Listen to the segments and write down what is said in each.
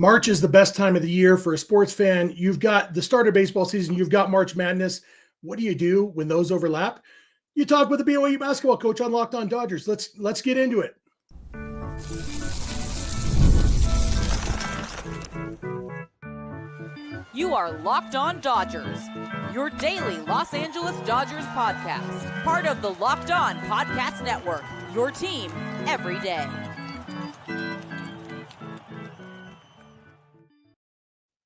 March is the best time of the year for a sports fan. You've got the start of baseball season. You've got March Madness. What do you do when those overlap? You talk with the BYU basketball coach on Locked On Dodgers. Let's get into it. You are Locked On Dodgers, your daily Los Angeles Dodgers podcast. Part of the Locked On Podcast Network, your team every day.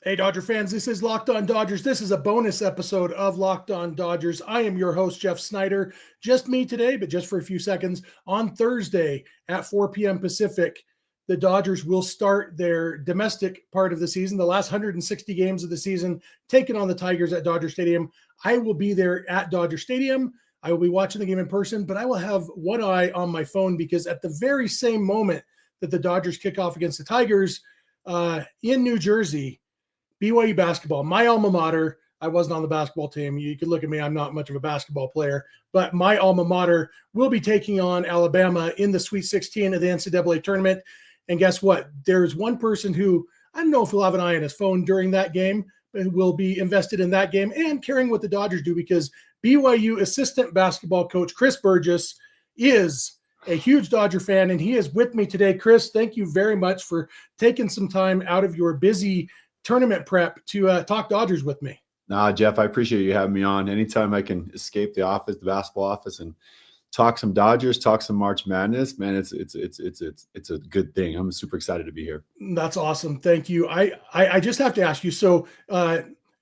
Hey, Dodger fans, this is Locked On Dodgers. This is a bonus episode of Locked On Dodgers. I am your host, Jeff Snyder. Just me today, but just for a few seconds. On Thursday at 4 p.m. Pacific, the Dodgers will start their domestic part of the season, the last 160 games of the season, taking on the Tigers at Dodger Stadium. I will be there at Dodger Stadium. I will be watching the game in person, but I will have one eye on my phone because at the very same moment that the Dodgers kick off against the Tigers in New Jersey, BYU basketball, my alma mater. I wasn't on the basketball team. You could look at me. I'm not much of a basketball player, but my alma mater will be taking on Alabama in the Sweet 16 of the NCAA tournament. And guess what? There's one person who, I don't know if he'll have an eye on his phone during that game, but will be invested in that game and caring what the Dodgers do, because BYU assistant basketball coach Chris Burgess is a huge Dodger fan, and he is with me today. Chris, thank you very much for taking some time out of your busy tournament prep to talk Dodgers with me. Nah, Jeff, I appreciate you having me on. Anytime I can escape the office, the basketball office, and talk some Dodgers, talk some March Madness, man, it's a good thing. I'm super excited to be here. That's awesome. Thank you. I just have to ask you. So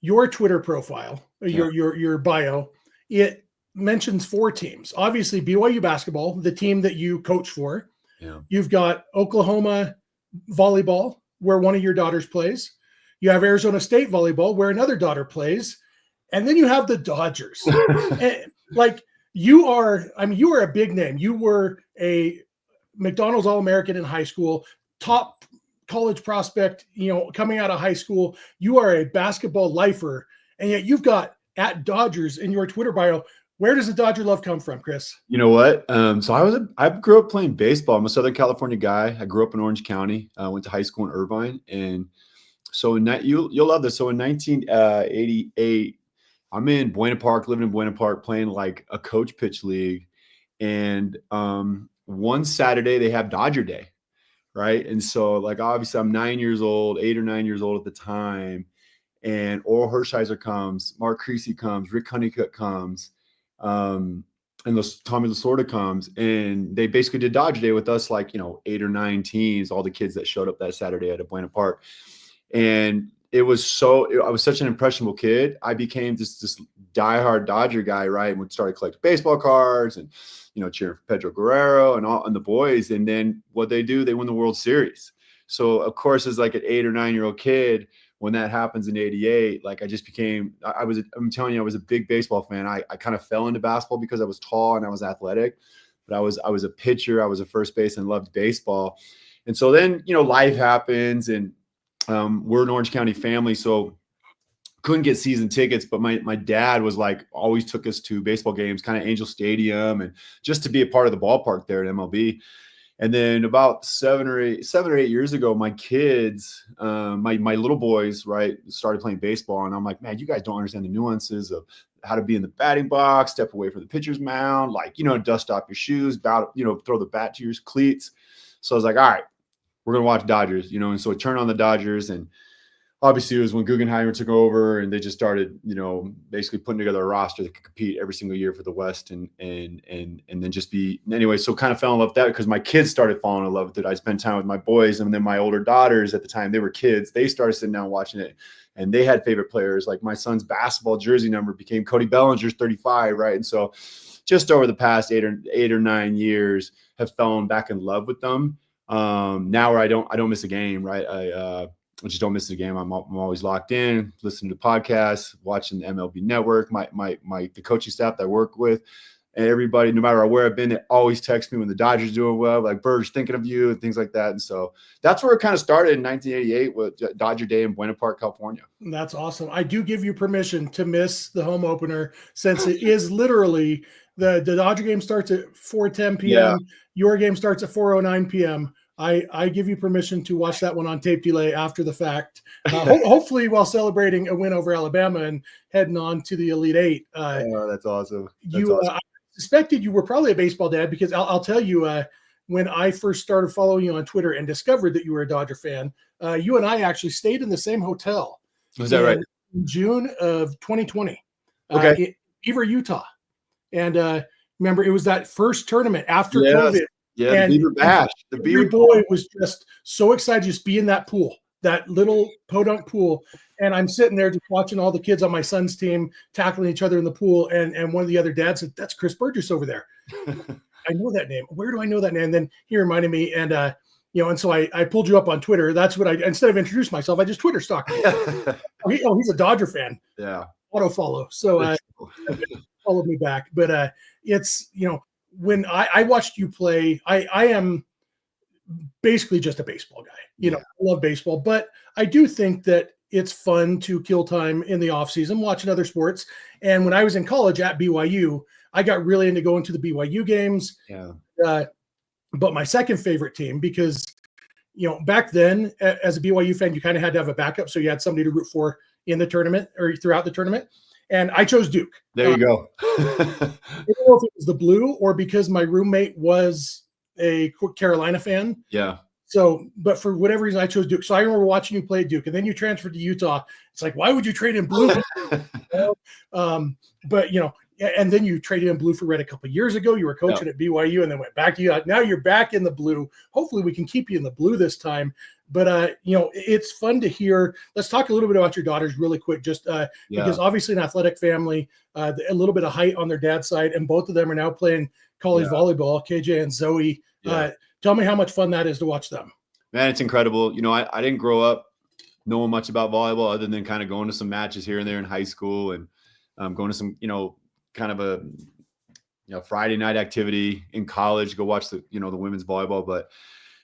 your Twitter profile, your bio, it mentions 4 teams. Obviously, BYU basketball, the team that you coach for. Yeah. You've got Oklahoma volleyball, where one of your daughters plays. You have Arizona State volleyball, where another daughter plays. And then you have the Dodgers. You are a big name. You were a McDonald's All-American in high school, top college prospect, coming out of high school. You are a basketball lifer. And yet you've got at Dodgers in your Twitter bio. Where does the Dodger love come from, Chris? You know what? I grew up playing baseball. I'm a Southern California guy. I grew up in Orange County. I went to high school in Irvine. And so you'll love this. So in 1988, I'm in Buena Park, living in Buena Park, playing like a coach pitch league. And one Saturday they have Dodger Day, right? And so like obviously I'm 8 or 9 years old at the time. And Orel Hershiser comes, Mark Creasy comes, Rick Honeycutt comes, and Tommy Lasorda comes, and they basically did Dodger Day with us, 8 or 9 teams, all the kids that showed up that Saturday at Buena Park. And I was such an impressionable kid. I became this diehard Dodger guy, right? And we started collecting baseball cards and, cheering for Pedro Guerrero and the boys. And then what they do, they win the World Series. So of course, as like an 8 or 9 year old kid, when that happens in 88, I'm telling you, I was a big baseball fan. I kind of fell into basketball because I was tall and I was athletic, but I was a pitcher. I was a first base and loved baseball. And so then, life happens, and we're an Orange County family, so couldn't get season tickets, but my dad was always took us to baseball games, kind of Angel Stadium, and just to be a part of the ballpark there at MLB. And then about 7 or 8 years ago, my kids, my little boys, right, started playing baseball. And I'm like, man, you guys don't understand the nuances of how to be in the batting box, step away from the pitcher's mound, dust off your shoes, throw the bat to your cleats. So I was like, all right, we're going to watch Dodgers, and so I turned on the Dodgers, and obviously it was when Guggenheimer took over and they just started, basically putting together a roster that could compete every single year for the West and then just be anyway. So kind of fell in love with that because my kids started falling in love with it. I spent time with my boys, and then my older daughters at the time, they were kids. They started sitting down watching it, and they had favorite players. Like my son's basketball jersey number became Cody Bellinger's 35. Right. And so just over the past 8 or 9 years have fallen back in love with them. Now where I don't miss a game, right? I just don't miss a game. I'm always locked in, listening to podcasts, watching the MLB Network. The coaching staff that I work with, and everybody, no matter where I've been, they always text me when the Dodgers doing well, like Burge thinking of you and things like that. And so that's where it kind of started in 1988 with Dodger Day in Buena Park, California. That's awesome. I do give you permission to miss the home opener, since it is literally the Dodger game starts at 4:10 p.m. Yeah. Your game starts at 4:09 p.m. I give you permission to watch that one on tape delay after the fact. Hopefully while celebrating a win over Alabama and heading on to the Elite Eight. Oh, that's awesome. I suspected you were probably a baseball dad because I'll tell you, when I first started following you on Twitter and discovered that you were a Dodger fan, you and I actually stayed in the same hotel. Was that right? In June of 2020. Okay. In Beaver, Utah. And remember, it was that first tournament after COVID. Yeah, and the Beaver Bash. The Beaver boy was just so excited to just be in that pool, that little podunk pool. And I'm sitting there just watching all the kids on my son's team tackling each other in the pool. And one of the other dads said, "That's Chris Burgess over there." I know that name. Where do I know that name? And then he reminded me, and and so I pulled you up on Twitter. That's what instead of introduce myself, I just Twitter stalked him. He's a Dodger fan. Yeah. Auto follow. So followed me back. But it's, when I watched you play, I am basically just a baseball guy. I love baseball, but I do think that it's fun to kill time in the off season watching other sports. And when I was in college at BYU, I got really into going to the BYU games. Yeah. But my second favorite team, because back then as a BYU fan, you kind of had to have a backup, so you had somebody to root for in the tournament or throughout the tournament. And I chose Duke. There you go. I don't know if it was the blue or because my roommate was a Carolina fan. Yeah. So, but for whatever reason, I chose Duke. So I remember watching you play Duke, and then you transferred to Utah. It's like, why would you trade in blue? But and then you traded in blue for red a couple of years ago. You were coaching at BYU, and then went back to you. Now you're back in the blue. Hopefully, we can keep you in the blue this time. But it's fun to hear. Let's talk a little bit about your daughters really quick, just because obviously an athletic family, a little bit of height on their dad's side, and both of them are now playing college volleyball. KJ and Zoe. Tell me how much fun that is to watch them. Man, it's incredible. I didn't grow up knowing much about volleyball other than kind of going to some matches here and there in high school and going to some, kind of a Friday night activity in college, go watch the women's volleyball. But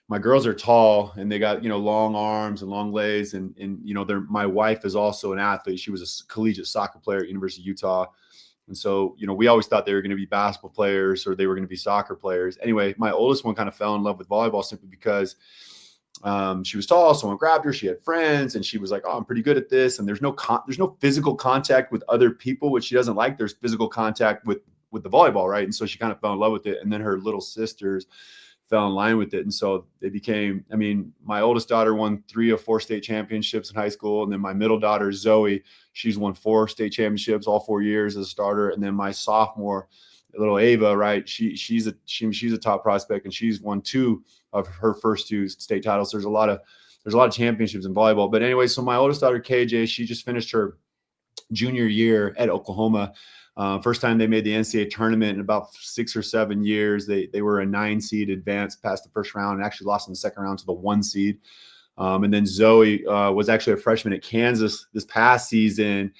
my girls are tall and they got, long arms and long legs. And my wife is also an athlete. She was a collegiate soccer player at University of Utah. And so, we always thought they were going to be basketball players or they were going to be soccer players. Anyway, my oldest one kind of fell in love with volleyball simply because she was tall. Someone grabbed her. She had friends and she was like, "Oh, I'm pretty good at this." And there's no physical contact with other people, which she doesn't like. There's physical contact with the volleyball. Right. And so she kind of fell in love with it. And then her little sisters fell in line with it. And so they became, my oldest daughter won 3 of 4 state championships in high school. And then my middle daughter, Zoe, she's won 4 state championships all 4 years as a starter. And then my sophomore, little Ava, right? She's a top prospect and she's won 2 of her first 2 state titles. There's a lot of championships in volleyball. But anyway, so my oldest daughter, KJ, she just finished her junior year at Oklahoma. First time they made the NCAA tournament in about 6 or 7 years. They were a 9 seed, advanced past the first round, and actually lost in the second round to the 1 seed. And then Zoe was actually a freshman at Kansas this past season.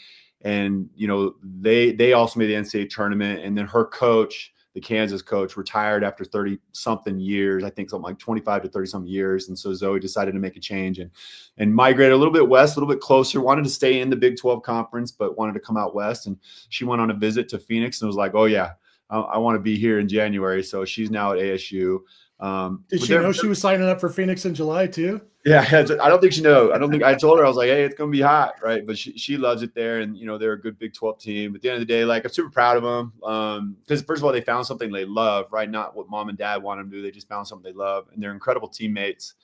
And, they also made the NCAA tournament. And then her coach, the Kansas coach, retired after 30 something years, I think something like 25 to 30 something years. And so Zoe decided to make a change and migrate a little bit west, a little bit closer, wanted to stay in the Big 12 conference, but wanted to come out west. And she went on a visit to Phoenix and was like, "Oh yeah, I want to be here in January." So she's now at ASU. Did she know she was signing up for Phoenix in July too? Yeah, I don't think she knows. I told her, I was like, "Hey, it's going to be hot." Right. But she loves it there. And, they're a good Big 12 team. At the end of the day, I'm super proud of them. Because first of all, they found something they love, right? Not what mom and dad want them to do. They just found something they love. And they're incredible teammates.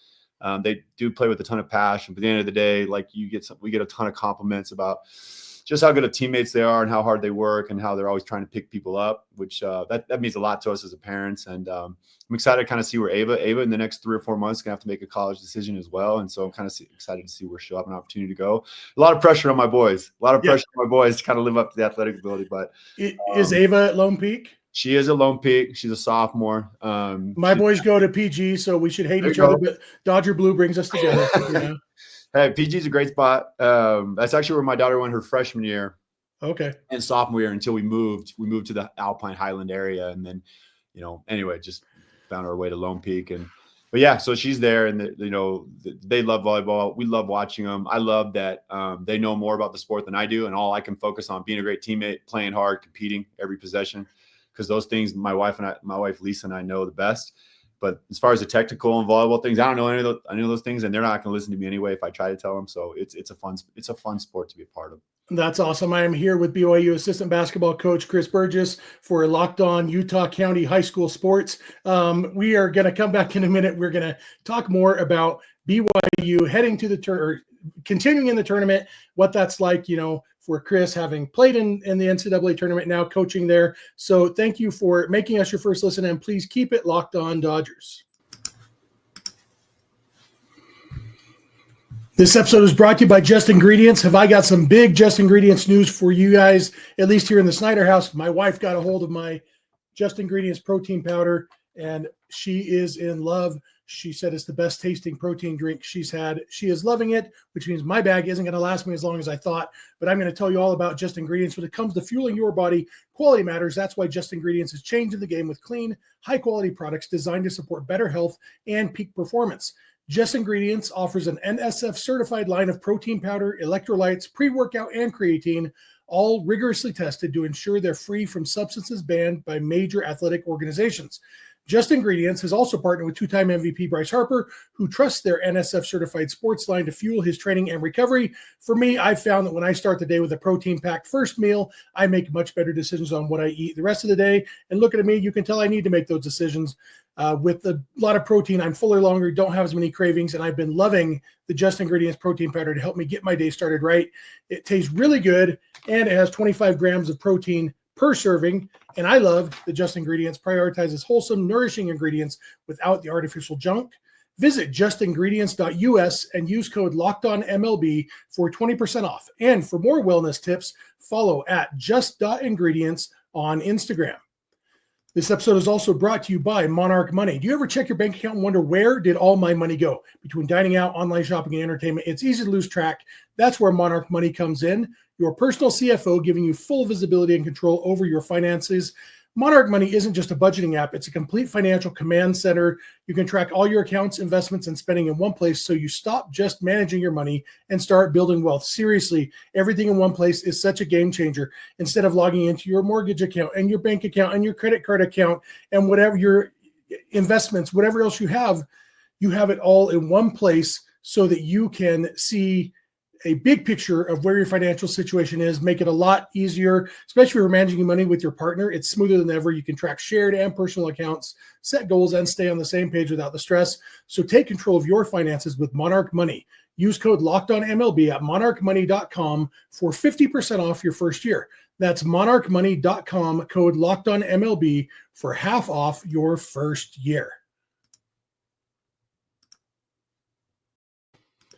They do play with a ton of passion. But at the end of the day, we get a ton of compliments about just how good of teammates they are and how hard they work and how they're always trying to pick people up, which that means a lot to us as a parents. And I'm excited to kind of see where Ava in the next 3 or 4 months is going to have to make a college decision as well. And so I'm kind of excited to see where she'll have an opportunity to go. A lot of pressure on my boys, to kind of live up to the athletic ability. But is Ava at Lone Peak? She is at Lone Peak. She's a sophomore. My boys go to PG, so we should hate each other, but Dodger Blue brings us together. Hey, PG is a great spot. That's actually where my daughter went her freshman year. Okay. And sophomore year until we moved to the Alpine Highland area. And then, anyway, just found our way to Lone Peak. But yeah, so she's there and they love volleyball. We love watching them. I love that they know more about the sport than I do. And all I can focus on being a great teammate, playing hard, competing every possession. Because those things my wife Lisa and I know the best. But as far as the technical and volleyball things, I don't know any of those things, and they're not going to listen to me anyway if I try to tell them. So it's a fun sport to be a part of. That's awesome. I am here with BYU assistant basketball coach Chris Burgess for Locked On Utah County High School Sports. We are going to come back in a minute. We're going to talk more about BYU heading to the continuing in the tournament, what that's like, for Chris having played in the NCAA tournament, now coaching there. So thank you for making us your first listen, and please keep it Locked On Dodgers. This episode is brought to you by Just Ingredients. Have I got some big Just Ingredients news for you guys, at least here in the Snyder house. My wife got a hold of my Just Ingredients protein powder, and she is in love. She said it's the best tasting protein drink she's had. She is loving it, which means my bag isn't going to last me as long as I thought. But I'm going to tell you all about Just Ingredients. When it comes to fueling your body, quality matters. That's why Just Ingredients is changing the game with clean, high-quality products designed to support better health and peak performance. Just Ingredients offers an NSF-certified line of protein powder, electrolytes, pre-workout, and creatine, all rigorously tested to ensure they're free from substances banned by major athletic organizations. Just Ingredients has also partnered with two-time MVP Bryce Harper, who trusts their NSF-certified sports line to fuel his training and recovery. For me, I've found that when I start the day with a protein-packed first meal, I make much better decisions on what I eat the rest of the day. And looking at me, you can tell I need to make those decisions. With a lot of protein, I'm fuller longer, don't have as many cravings, and I've been loving the Just Ingredients protein powder to help me get my day started right. It tastes really good, and it has 25 grams of protein per serving, and I love the Just Ingredients prioritizes wholesome, nourishing ingredients without the artificial junk. Visit justingredients.us and use code LOCKEDONMLB for 20% off. And for more wellness tips, follow at just.ingredients on Instagram. This episode is also brought to you by Monarch Money. Do you ever check your bank account and wonder, where did all my money go? Between dining out, online shopping, and entertainment, it's easy to lose track. That's where Monarch Money comes in. Your personal CFO, giving you full visibility and control over your finances. Monarch Money isn't just a budgeting app. It's a complete financial command center. You can track all your accounts, investments, and spending in one place, so you stop just managing your money and start building wealth. Seriously, everything in one place is such a game changer. Instead of logging into your mortgage account and your bank account and your credit card account and whatever your investments, whatever else you have it all in one place so that you can see a big picture of where your financial situation is, make it a lot easier, especially if you're managing your money with your partner. It's smoother than ever. You can track shared and personal accounts, set goals, and stay on the same page without the stress. So take control of your finances with Monarch Money. Use code LOCKEDONMLB at monarchmoney.com for 50% off your first year. That's monarchmoney.com, code LOCKEDONMLB for half off your first year.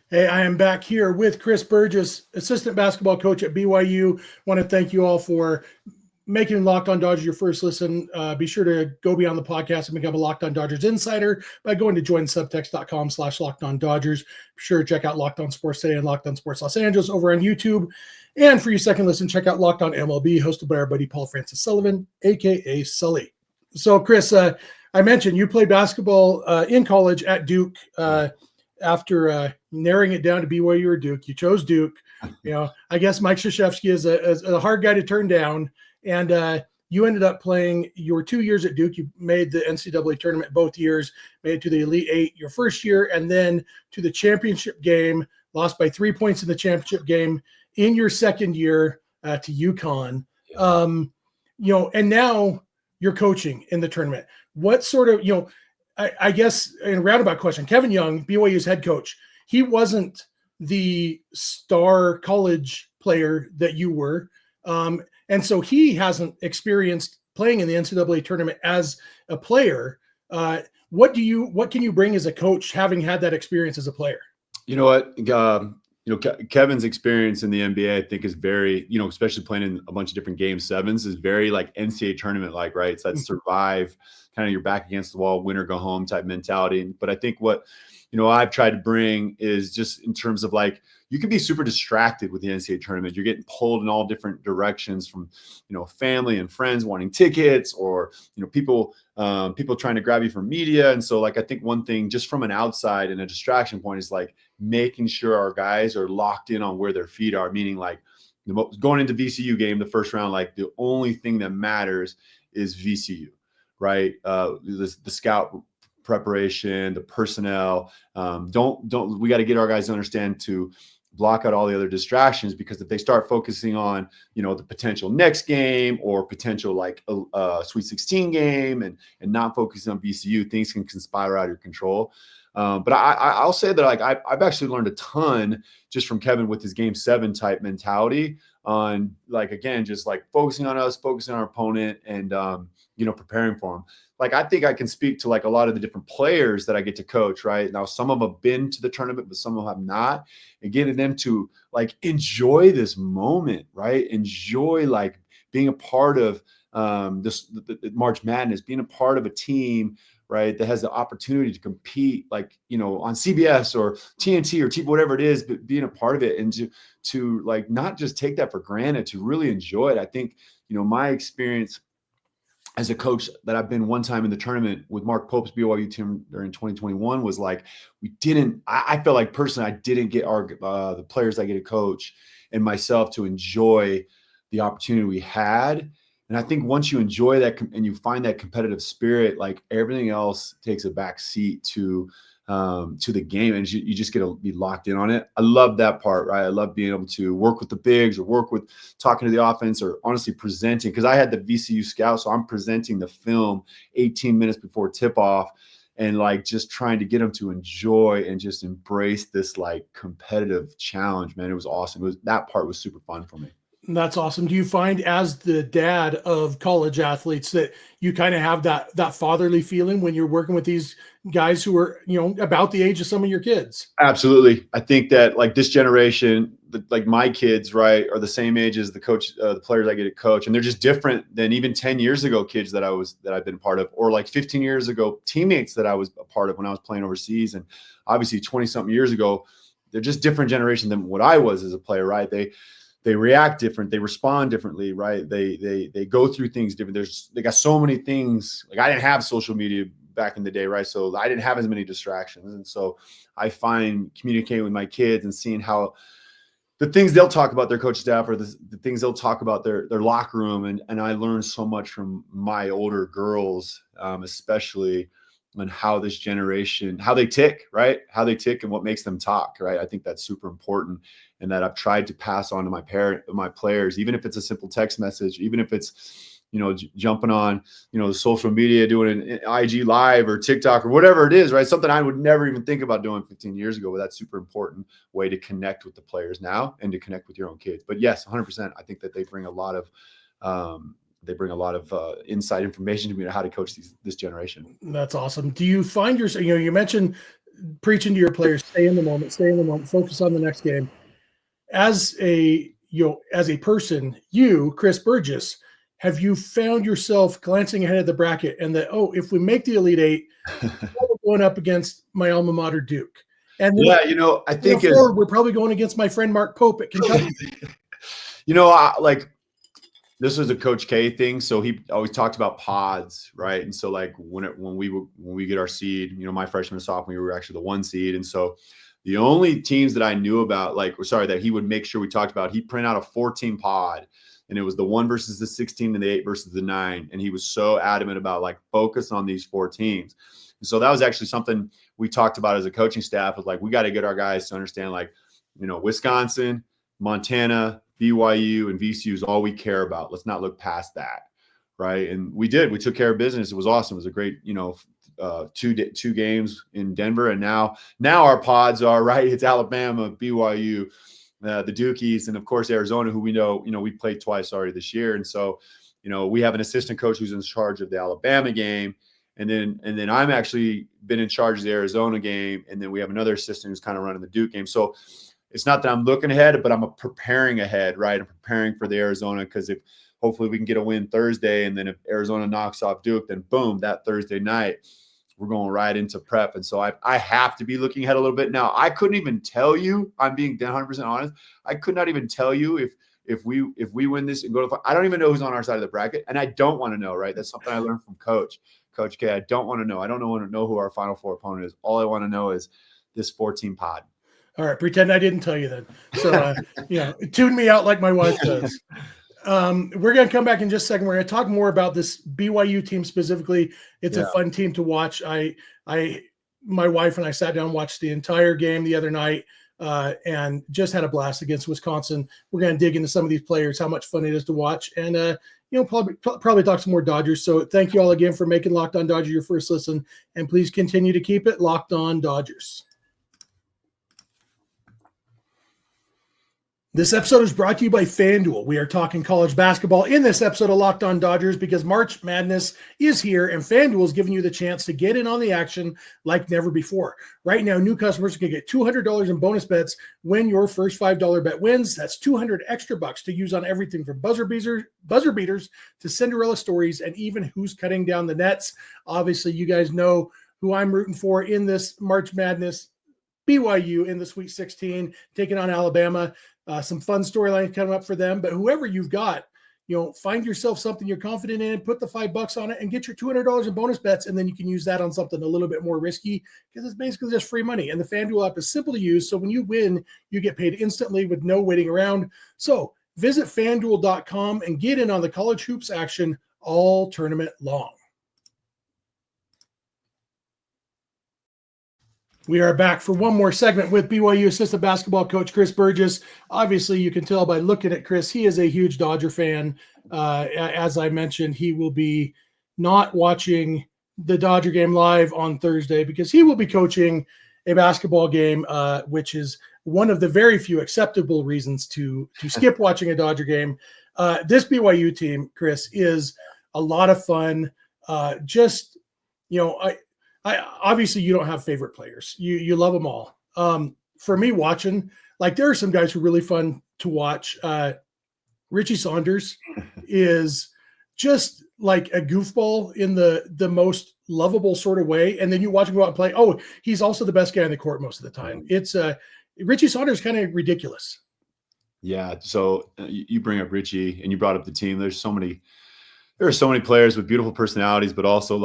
Hey, I am back here with Chris Burgess, assistant basketball coach at BYU. Want to thank you all for making Locked On Dodgers your first listen. Be sure to go beyond the podcast and become a Locked On Dodgers insider by going to joinsubtext.com/LockedOnDodgers. Be sure to check out Locked On Sports Today and Locked On Sports Los Angeles over on YouTube. And for your second listen, check out Locked On MLB, hosted by our buddy Paul Francis Sullivan, a.k.a. Sully. So, Chris, I mentioned you played basketball in college at Duke. After narrowing it down to BYU or Duke, you chose Duke. I guess Mike Krzyzewski is a hard guy to turn down. And you ended up playing your 2 years at Duke. You made the NCAA tournament both years, made it to the Elite Eight your first year, and then to the championship game, lost by 3 points in the championship game in your second year to UConn. And now you're coaching in the tournament. What sort of, I guess in a roundabout question, Kevin Young, BYU's head coach, he wasn't the star college player that you were. And so he hasn't experienced playing in the NCAA tournament as a player. What can you bring as a coach, having had that experience as a player? You know what? Kevin's experience in the NBA, I think, is very, especially playing in a bunch of different game sevens, is very like NCAA tournament like, right? It's that survive, kind of your back against the wall, win or go home type mentality. But I think what, I've tried to bring is just in terms of like, you can be super distracted with the NCAA tournament. You're getting pulled in all different directions from, family and friends wanting tickets, or, people trying to grab you for media. And so like, I think one thing just from an outside and a distraction point is like making sure our guys are locked in on where their feet are, meaning like going into VCU game, the first round, like the only thing that matters is VCU, right? The scout preparation, the personnel. We got to get our guys to understand to block out all the other distractions, because if they start focusing on, the potential next game or potential like a Sweet 16 game and not focusing on VCU, things can conspire out of your control. But I'll say that like I've actually learned a ton just from Kevin with his Game 7 type mentality on, like, again, just like focusing on us, focusing on our opponent, and preparing for them. Like, I think I can speak to like a lot of the different players that I get to coach right now. Some of them have been to the tournament, but some of them have not, and getting them to like enjoy this moment, right? Enjoy like being a part of the March Madness, being a part of a team, right, that has the opportunity to compete, like, on CBS or TNT or whatever it is, but being a part of it, and to like not just take that for granted, to really enjoy it. I think, my experience as a coach that I've been one time in the tournament with Mark Pope's BYU team during 2021 was like, I felt like personally, I didn't get the players I get to coach and myself to enjoy the opportunity we had. And I think once you enjoy that and you find that competitive spirit, like everything else takes a back seat to the game, and you just get to be locked in on it. I love that part, right? I love being able to work with the bigs or work with talking to the offense, or honestly presenting, because I had the VCU scout, so I'm presenting the film 18 minutes before tip off, and like just trying to get them to enjoy and just embrace this like competitive challenge. Man, it was awesome. That part was super fun for me. That's awesome. Do you find, as the dad of college athletes, that you kind of have that fatherly feeling when you're working with these guys who are, about the age of some of your kids? Absolutely. I think that like this generation, like my kids, right, are the same age as the players I get to coach. And they're just different than even 10 years ago kids that I've been a part of, or like 15 years ago teammates that I was a part of when I was playing overseas. And obviously 20 something years ago, they're just different generation than what I was as a player, right? They react different. They respond differently, right? They go through things different. They got so many things. Like, I didn't have social media back in the day, right? So I didn't have as many distractions. And so I find communicating with my kids and seeing how the things they'll talk about their coach staff, or the things they'll talk about their locker room. And I learned so much from my older girls, especially on how this generation, how they tick, right? How they tick and what makes them talk, right? I think that's super important. And that I've tried to pass on to my players, even if it's a simple text message, even if it's, jumping on, the social media, doing an IG live or TikTok or whatever it is, right? Something I would never even think about doing 15 years ago, but that's super important way to connect with the players now and to connect with your own kids. But yes, 100%. I think that they bring a lot of, inside information to me on how to coach this generation. That's awesome. Do you find yourself, you mentioned preaching to your players, stay in the moment, focus on the next game. As a person, Chris Burgess, have you found yourself glancing ahead of the bracket and that, if we make the Elite Eight, we're going up against my alma mater, Duke? And then, I think we're probably going against my friend Mark Pope at Kentucky. This was a Coach K thing. So he always talked about pods, right? And so like when we get our seed, my freshman and sophomore, we were actually the 1 seed. And so the only teams that I knew about, that he would make sure we talked about, he printed out a 14 pod, and it was the 1 versus the 16 and the 8 versus the 9. And he was so adamant about like focus on these 4 teams. And so that was actually something we talked about as a coaching staff, was like, we got to get our guys to understand, like, Wisconsin, Montana, BYU, and VCU is all we care about. Let's not look past that. Right. And we took care of business. It was awesome. It was a great, 2 games in Denver. And now our pods are, right, it's Alabama, BYU, the Dukies, and of course Arizona, who we know we played twice already this year. And so, we have an assistant coach who's in charge of the Alabama game. And then I'm actually been in charge of the Arizona game. And then we have another assistant who's kind of running the Duke game. So it's not that I'm looking ahead, but I'm preparing ahead, right? I'm preparing for the Arizona, because if hopefully we can get a win Thursday, and then if Arizona knocks off Duke, then boom, that Thursday night, we're going right into prep. And so I have to be looking ahead a little bit. Now, I couldn't even tell you, I'm being 100% honest, I could not even tell you if we win this and go to – I don't even know who's on our side of the bracket, and I don't want to know, right? That's something I learned from Coach K. I don't want to know. I don't want to know who our Final Four opponent is. All I want to know is this 14 pod. All right, pretend I didn't tell you then. So, tune me out like my wife does. We're going to come back in just a second. We're going to talk more about this BYU team specifically. It's a fun team to watch. My wife and I sat down and watched the entire game the other night and just had a blast against Wisconsin. We're going to dig into some of these players, how much fun it is to watch, and probably talk some more Dodgers. So thank you all again for making Locked On Dodgers your first listen, and please continue to keep it Locked On Dodgers. This episode is brought to you by FanDuel. We are talking college basketball in this episode of Locked On Dodgers because March Madness is here, and FanDuel is giving you the chance to get in on the action like never before. Right now, new customers can get $200 in bonus bets when your first $5 bet wins. That's $200 extra bucks to use on everything from buzzer beaters to Cinderella stories, and even who's cutting down the nets. Obviously, you guys know who I'm rooting for in this March Madness. BYU in the Sweet 16, taking on Alabama. Some fun storylines coming up for them, but whoever you've got, find yourself something you're confident in, put the $5 on it and get your $200 in bonus bets. And then you can use that on something a little bit more risky because it's basically just free money. And the FanDuel app is simple to use. So when you win, you get paid instantly with no waiting around. So visit fanduel.com and get in on the college hoops action all tournament long. We are back for one more segment with BYU assistant basketball coach Chris Burgess. Obviously, you can tell by looking at Chris, he is a huge Dodger fan. As I mentioned, he will be not watching the Dodger game live on Thursday because he will be coaching a basketball game, which is one of the very few acceptable reasons to skip watching a Dodger game. This BYU team, Chris, is a lot of fun. Obviously you don't have favorite players. You love them all. For me watching, there are some guys who are really fun to watch. Richie Saunders is just like a goofball in the most lovable sort of way. And then you watch him go out and play. Oh, he's also the best guy on the court most of the time. It's Richie Saunders kind of ridiculous. Yeah. So you bring up Richie and you brought up the team. There are so many players with beautiful personalities, but also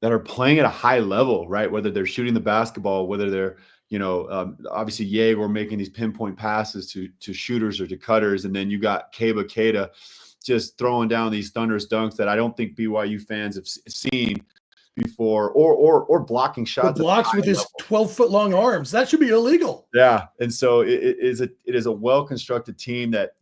that are playing at a high level, right? Whether they're shooting the basketball, whether they're, obviously Yeager making these pinpoint passes to shooters or to cutters. And then you got Keba Keita just throwing down these thunderous dunks that I don't think BYU fans have seen before, or blocking shots. The blocks with his 12-foot long arms. That should be illegal. Yeah. And so it is a well-constructed team that,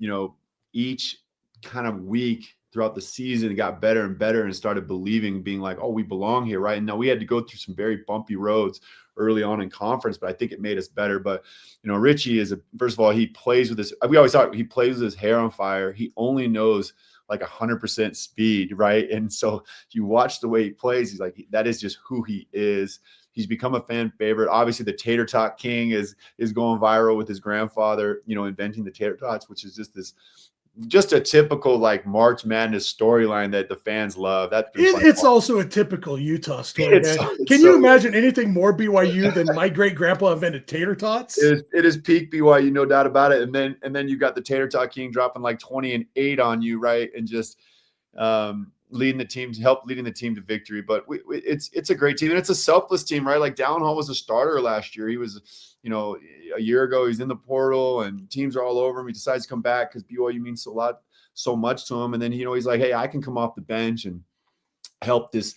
each kind of week throughout the season, it got better and better and started believing, being like, oh, we belong here, right? And now we had to go through some very bumpy roads early on in conference, but I think it made us better. But, Richie first of all, he plays with his, we always thought he plays with his hair on fire. He only knows 100% speed, right? And so you watch the way he plays, he's like, that is just who he is. He's become a fan favorite. Obviously, the tater tot king is going viral with his grandfather, inventing the tater tots, which is just a typical March Madness storyline that the fans love. It's also a typical Utah story. Can you imagine anything more BYU than my great grandpa invented tater tots? It is peak BYU, no doubt about it. And then you got the tater tot king dropping 20 and 8 on you, right? And just leading the team to victory. But it's a great team, and it's a selfless team, right? Dallin Hall was a starter last year. He was, a year ago, he's in the portal, and teams are all over him. He decides to come back because BYU means so much to him. And then he's like, hey, I can come off the bench and help this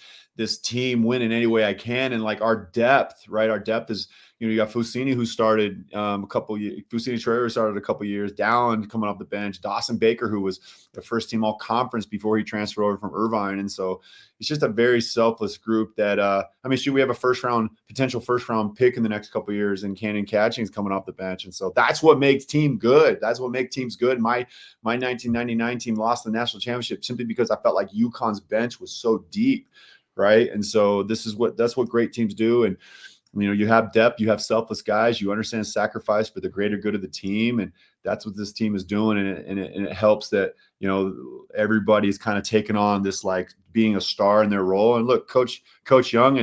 team win in any way I can. And our depth, right? Our depth is, you got Fusini, who started Fusini Traore started a couple years, Dallin coming off the bench, Dawson Baker, who was the first team all conference before he transferred over from Irvine. And so it's just a very selfless group that, we have a potential first round pick in the next couple of years, and Cannon Catching is coming off the bench. And so that's what makes team good. That's what makes teams good. My 1999 team lost the national championship simply because I felt like UConn's bench was so deep. Right. And so that's what great teams do. And, you have depth, you have selfless guys, you understand sacrifice for the greater good of the team. And that's what this team is doing. And it helps that, everybody's kind of taken on this, being a star in their role. And look, Coach Young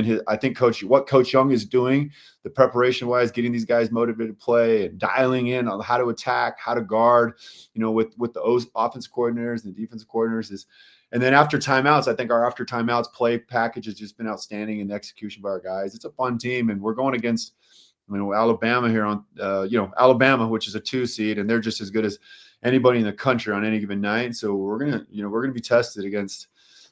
what Coach Young is doing, the preparation wise, getting these guys motivated to play and dialing in on how to attack, how to guard, with the offense coordinators and defensive coordinators and then after timeouts, I think our after timeouts play package has just been outstanding in the execution by our guys. It's a fun team, and we're going against, Alabama here on, Alabama, which is a 2 seed, and they're just as good as anybody in the country on any given night. So we're going to be tested against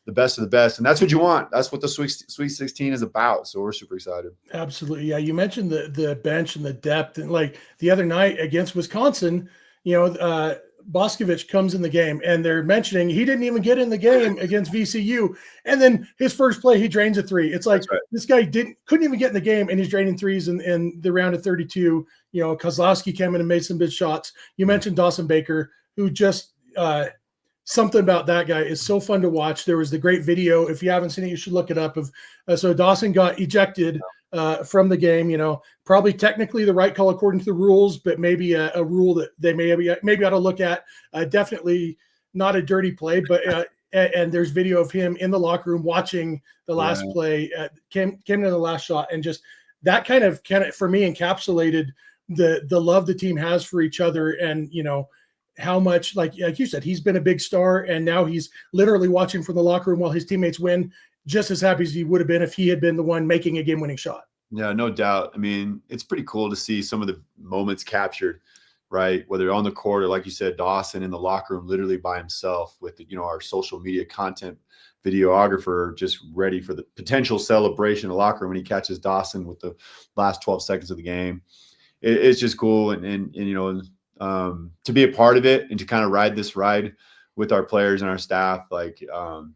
the best of the best. And that's what you want. That's what the Sweet 16 is about. So we're super excited. Absolutely. Yeah. You mentioned the bench and the depth, and like the other night against Wisconsin, Boscovich comes in the game and they're mentioning he didn't even get in the game against VCU. And then his first play, he drains a 3. It's like, right, this guy couldn't even get in the game and he's draining 3s in the round of 32. Kozlowski came in and made some good shots. You mentioned Dawson Baker, who just, something about that guy is so fun to watch. There was the great video. If you haven't seen it, you should look it up. So Dawson got ejected from the game, probably technically the right call according to the rules, but maybe a rule that they maybe ought to look at. Definitely not a dirty play, but and there's video of him in the locker room watching the last play, came to the last shot, and just that kind of for me encapsulated the love the team has for each other, and how much, like you said, he's been a big star, and now he's literally watching from the locker room while his teammates win, just as happy as he would have been if he had been the one making a game-winning shot. Yeah, no doubt. I mean, it's pretty cool to see some of the moments captured, right? Whether on the court or, like you said, Dawson in the locker room, literally by himself with our social media content videographer just ready for the potential celebration in the locker room when he catches Dawson with the last 12 seconds of the game. It's just cool, and to be a part of it and to kind of ride this ride with our players and our staff, I'm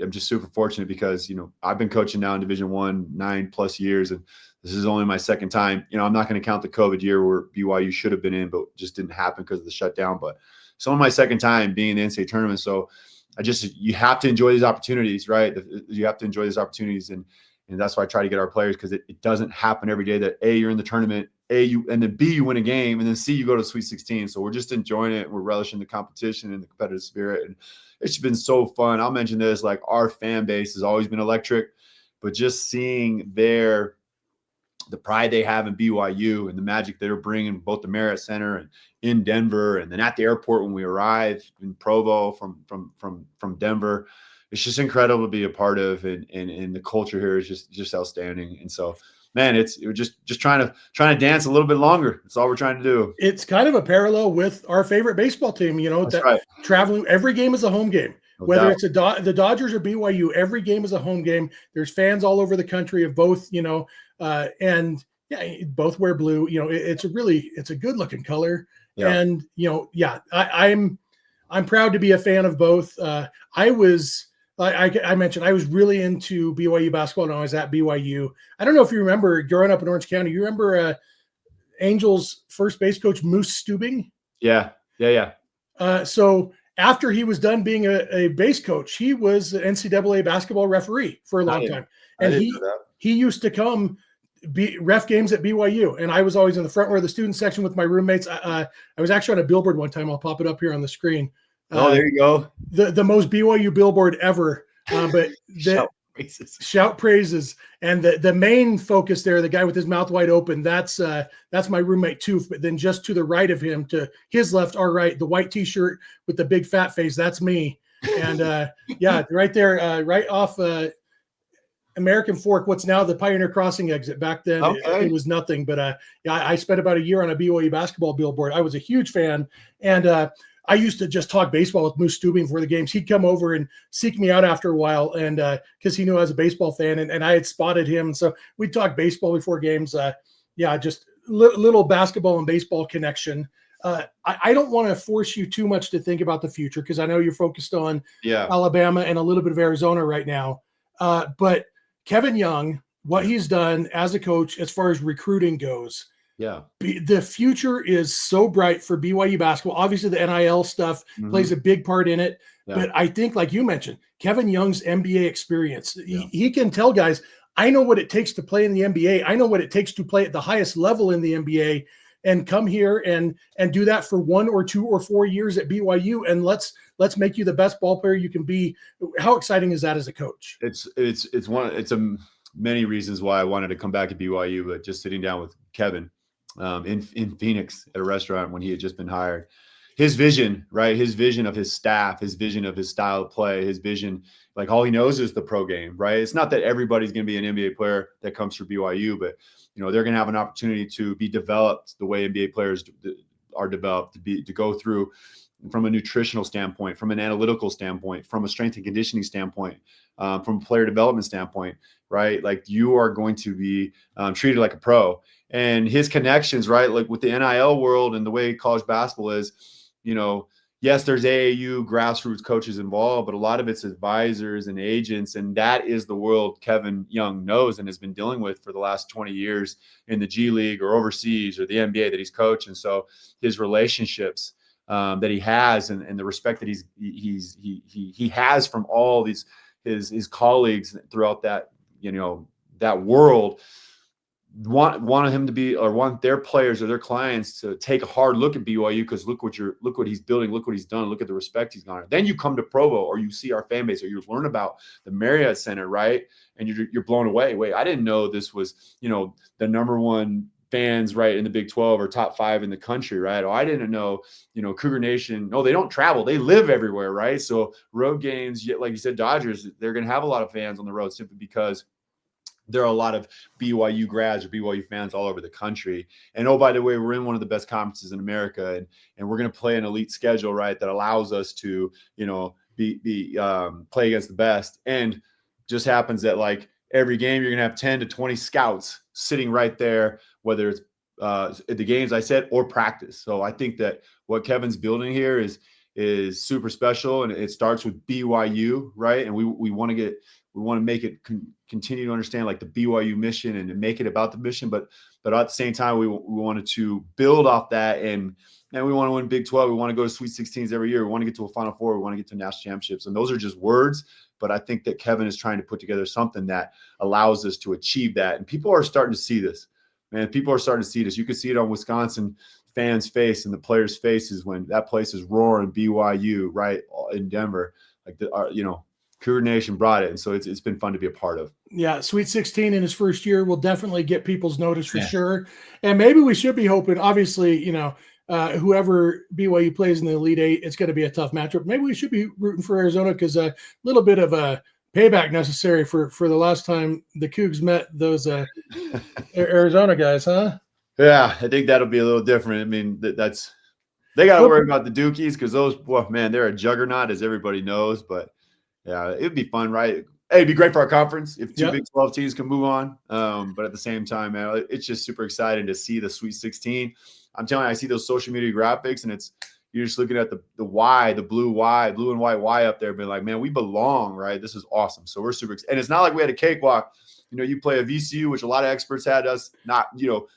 just super fortunate because, I've been coaching now in Division I 9+ years, and this is only my second time. I'm not going to count the COVID year where BYU should have been in, but just didn't happen because of the shutdown. But it's only my second time being in the NCAA tournament. So you have to enjoy these opportunities, right? You have to enjoy these opportunities. And that's why I try to get our players, because it doesn't happen every day that A, you're in the tournament, and then B, you win a game, and then C, you go to the Sweet 16. So we're just enjoying it. We're relishing the competition and the competitive spirit. And it's just been so fun. I'll mention this, like, our fan base has always been electric, but just seeing the pride they have in BYU and the magic they're bringing, both the Marriott Center and in Denver, and then at the airport when we arrive in Provo from Denver, it's just incredible to be a part of, and the culture here is just outstanding. And so, man, we're just trying to dance a little bit longer. That's all we're trying to do. It's kind of a parallel with our favorite baseball team. That's right. Traveling, every game is a home game. No Whether doubt. It's the Dodgers or BYU, every game is a home game. There's fans all over the country of both, and yeah, both wear blue. It's a good looking color, and I'm proud to be a fan of both. I mentioned I was really into BYU basketball when I was at BYU. I don't know if you remember growing up in Orange County. You remember Angels first base coach Moose Stubing? Yeah. So after he was done being a base coach, he was an NCAA basketball referee for a long time, and he used to come ref games at BYU, and I was always in the front row of the student section with my roommates. I was actually on a billboard one time. I'll pop it up here on the screen. There you go. The most BYU billboard ever. But shout praises. And the main focus there, the guy with his mouth wide open, that's my roommate too. But then just to the right of him, to his left, our right, the white t-shirt with the big fat face, that's me. And right there, right off American Fork, what's now the Pioneer Crossing exit. Back then, it was nothing. But I spent about a year on a BYU basketball billboard. I was a huge fan, and I used to just talk baseball with Moose Stubing before the games. He'd come over and seek me out after a while, and because he knew I was a baseball fan, and I had spotted him. So we'd talk baseball before games. Just little basketball and baseball connection. I don't want to force you too much to think about the future, because I know you're focused on Alabama and a little bit of Arizona right now. But Kevin Young, what he's done as a coach as far as recruiting goes, the future is so bright for BYU basketball. Obviously, the NIL stuff plays a big part in it. But I think, like you mentioned, Kevin Young's NBA experience, he can tell guys, I know what it takes to play in the NBA. I know what it takes to play at the highest level in the NBA, and come here and do that for 1 or 2 or 4 years at BYU. And let's make you the best ball player you can be. How exciting is that as a coach? It's many reasons why I wanted to come back to BYU, but just sitting down with Kevin in Phoenix at a restaurant when he had just been hired, his vision, right? His vision of his staff, his vision of his style of play, his vision, like all he knows is the pro game, right? It's not that everybody's going to be an NBA player that comes through BYU, but they're going to have an opportunity to be developed the way NBA players are developed, to go through from a nutritional standpoint, from an analytical standpoint, from a strength and conditioning standpoint, from a player development standpoint, right? Like you are going to be treated like a pro. And his connections, right? Like with the NIL world and the way college basketball is, yes, there's AAU grassroots coaches involved, but a lot of it's advisors and agents. And that is the world Kevin Young knows and has been dealing with for the last 20 years in the G League or overseas or the NBA that he's coached. And so his relationships that he has and the respect that he has from all these his colleagues throughout that that world want him to be, or want their players or their clients to take a hard look at BYU, because look what he's building, look what he's done, look at the respect he's garnered. Then you come to Provo, or you see our fan base, or you learn about the Marriott Center, right? And you're blown away. Wait, I didn't know this was the number one fans, right, in the Big 12 or top 5 in the country, right? Oh, I didn't know, Cougar Nation. No, they don't travel; they live everywhere, right? So road games, like you said, Dodgers, they're going to have a lot of fans on the road simply because there are a lot of BYU grads or BYU fans all over the country. And oh, by the way, we're in one of the best conferences in America, and we're going to play an elite schedule, right, that allows us to, play against the best. And just happens that like every game you're going to have 10 to 20 scouts sitting right there, whether it's at the games I said or practice. So I think that what Kevin's building here is super special, and it starts with BYU, right? And we want to make it continue to understand like the BYU mission and make it about the mission, but at the same time we wanted to build off that, and we want to win Big 12. We want to go to Sweet 16s every year. We want to get to a Final Four. We want to get to national championships. And those are just words, but I think that Kevin is trying to put together something that allows us to achieve that. And people are starting to see this, man. People are starting to see this. You can see it on Wisconsin fans' face and the players' faces when that place is roaring BYU, right, in Denver. Like Cougar Nation brought it, and so it's been fun to be a part of. Yeah, Sweet 16 in his first year will definitely get people's notice for sure. And maybe we should be hoping, obviously, whoever BYU plays in the Elite Eight, it's going to be a tough matchup. Maybe we should be rooting for Arizona, because a little bit of a payback necessary for the last time the Cougs met those Arizona guys, huh? Yeah, I think that'll be a little different. I mean, they got to worry about the Dukies, because those, man, they're a juggernaut, as everybody knows. But yeah, it'd be fun, right? Hey, it'd be great for our conference if two Big 12 teams can move on. But at the same time, man, it's just super exciting to see the Sweet 16. I'm telling you, I see those social media graphics, and you're just looking at the Y, the blue and white Y up there, being like, man, we belong, right? This is awesome. So we're super excited. And it's not like we had a cakewalk. You play a VCU, which a lot of experts had us not,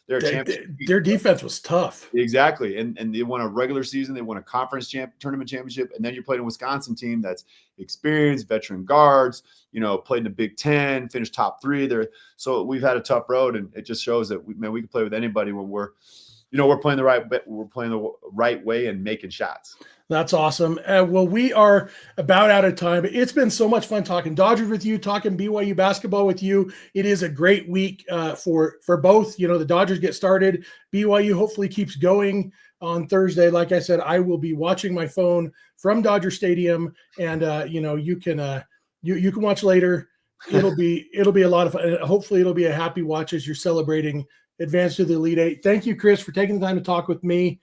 their defense was tough. Exactly. And they won a regular season. They won a conference tournament championship. And then you played a Wisconsin team that's experienced, veteran guards, played in the Big 10, finished top 3 there. So we've had a tough road, and it just shows that we can play with anybody when we're playing the right way and making shots. That's awesome. Well, we are about out of time. It's been so much fun talking Dodgers with you, talking BYU basketball with you. It is a great week for both. The Dodgers get started. BYU hopefully keeps going on Thursday. Like I said, I will be watching my phone from Dodger Stadium, and you can watch later. It'll be a lot of fun. Hopefully, it'll be a happy watch as you're celebrating advance to the Elite Eight. Thank you, Chris, for taking the time to talk with me.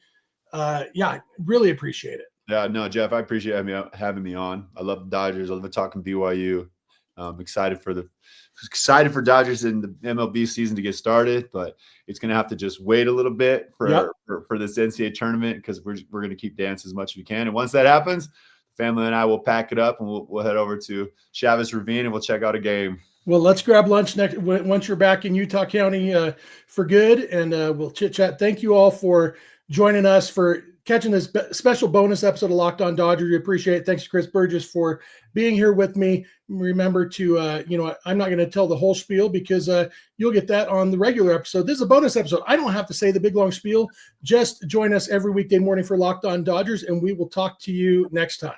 Really appreciate it. Yeah, no, Jeff, I appreciate having me on. I love the Dodgers. I love talking BYU. I'm excited for Dodgers in the MLB season to get started, but it's going to have to just wait a little bit for this NCAA tournament, because we're going to keep dancing as much as we can. And once that happens, the family and I will pack it up, and we'll head over to Chavez Ravine, and we'll check out a game. Well, let's grab lunch once you're back in Utah County for good, and we'll chit chat. Thank you all for joining us, for catching this special bonus episode of Locked On Dodgers. We appreciate it. Thanks to Chris Burgess for being here with me. Remember to, I'm not going to tell the whole spiel, because you'll get that on the regular episode. This is a bonus episode. I don't have to say the big long spiel. Just join us every weekday morning for Locked On Dodgers, and we will talk to you next time.